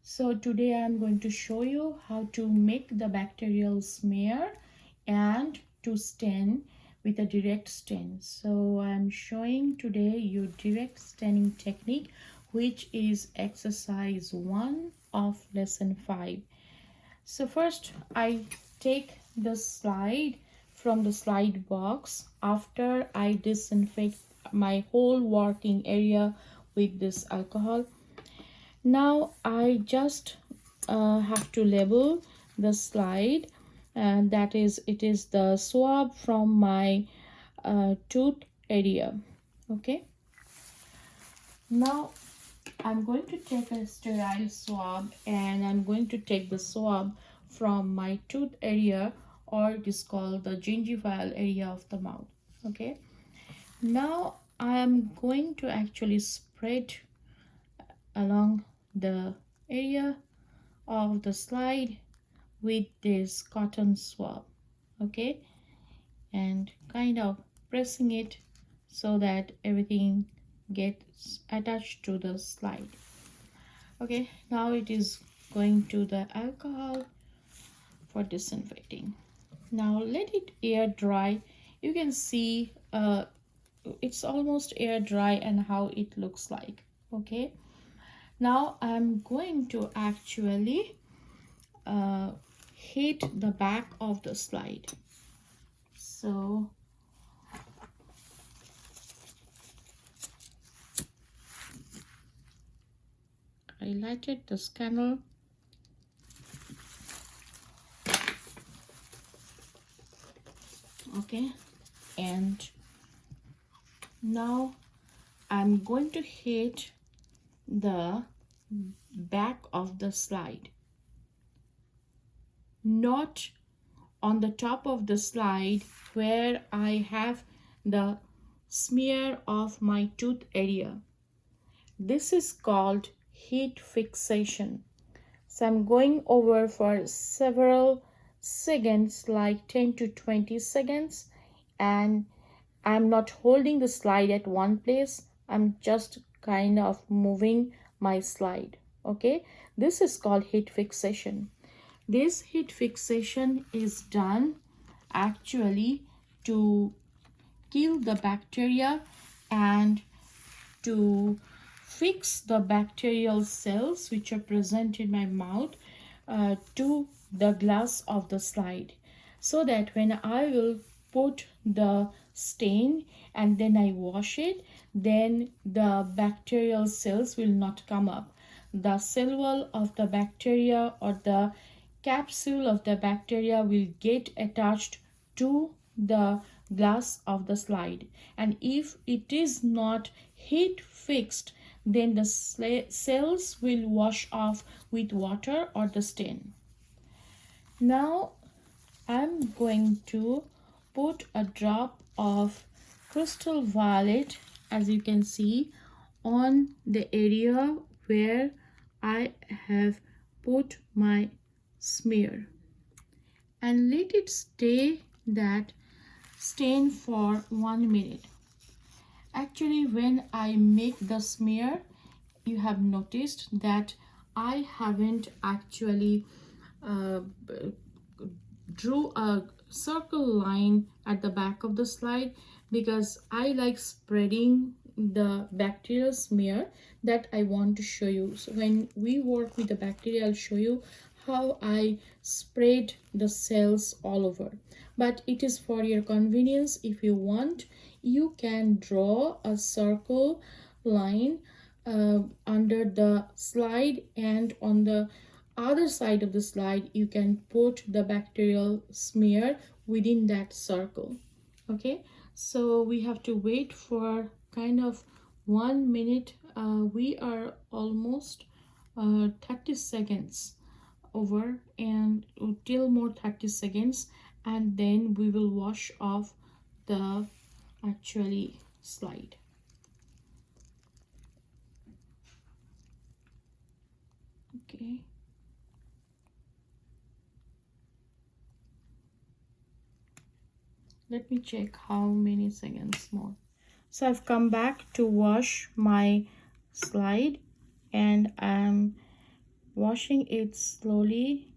So today I'm going to show you how to make the bacterial smear and to stain with a direct stain. So I'm showing today you direct staining technique, which is exercise 1 of lesson 5. So first I take the slide from the slide box after I disinfect my whole working area with this alcohol. Now I just have to label the slide, and that is, it is the swab from my tooth area. Okay, now I'm going to take a sterile swab, and I'm going to take the swab from my tooth area, or it is called the gingival area of the mouth. Okay, now I am going to actually spread along the area of the slide with this cotton swab. Okay, and kind of pressing it so that everything gets attached to the slide. Okay, now it is going to the alcohol for disinfecting. Now let it air dry. You can see it's almost air dry and how it looks like. Okay, now I'm going to actually hit the back of the slide. So I lighted the scanner. Okay, and now I'm going to hit the back of the slide, not on the top of the slide where I have the smear of my tooth area. This is called heat fixation. So I'm going over for several seconds, like 10 to 20 seconds, and I'm not holding the slide at one place. I'm just kind of moving my slide. Okay, this is called heat fixation. This heat fixation is done actually to kill the bacteria and to fix the bacterial cells which are present in my mouth to the glass of the slide, so that when I will put the stain and then I wash it, then the bacterial cells will not come up. The cell wall of the bacteria or the capsule of the bacteria will get attached to the glass of the slide, and if it is not heat fixed, then the cells will wash off with water or the stain. Now I'm going to put a drop of crystal violet, as you can see, on the area where I have put my smear, and let it stay that stain for 1 minute. Actually, when I make the smear, you have noticed that I haven't actually drew a circle line at the back of the slide, because I like spreading the bacterial smear that I want to show you. So when we work with the bacteria, I'll show you how I spread the cells all over, but it is for your convenience. If you want, you can draw a circle line under the slide, and on the other side of the slide you can put the bacterial smear within that circle. Okay, so we have to wait for kind of 1 minute. We are almost 30 seconds over, and till more 30 seconds, and then we will wash off the actually slide. Okay, let me check how many seconds more. So I've come back to wash my slide, and I'm washing it slowly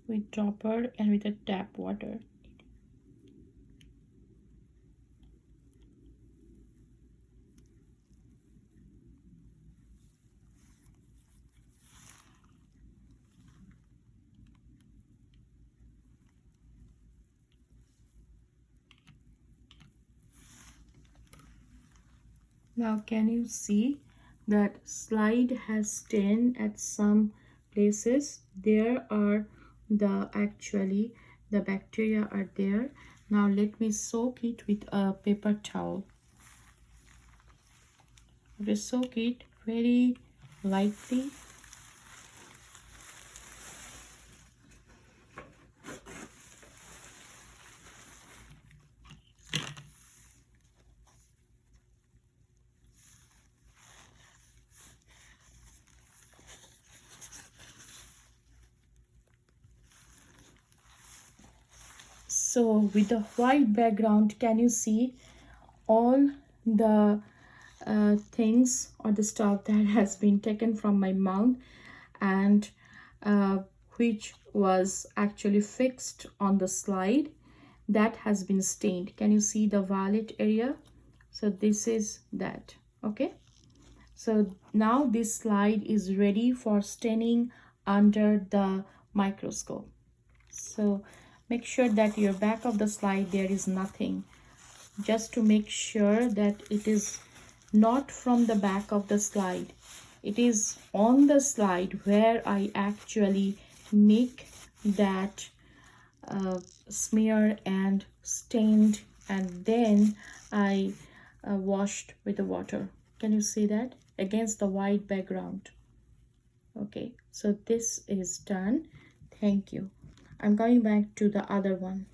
with dropper and with a tap water. Now can you see that slide has stained at some places? There are the bacteria are there. Now let me soak it with a paper towel. We soak it very lightly. So with the white background, can you see all the things or the stuff that has been taken from my mouth and which was actually fixed on the slide that has been stained. Can you see the violet area? So this is that. Okay, so now this slide is ready for staining under the microscope. So make sure that your back of the slide there is nothing, just to make sure that it is not from the back of the slide. It is on the slide where I actually make that smear and stained, and then I washed with the water. Can you see that against the white background? Okay, so this is done. Thank you. I'm going back to the other one.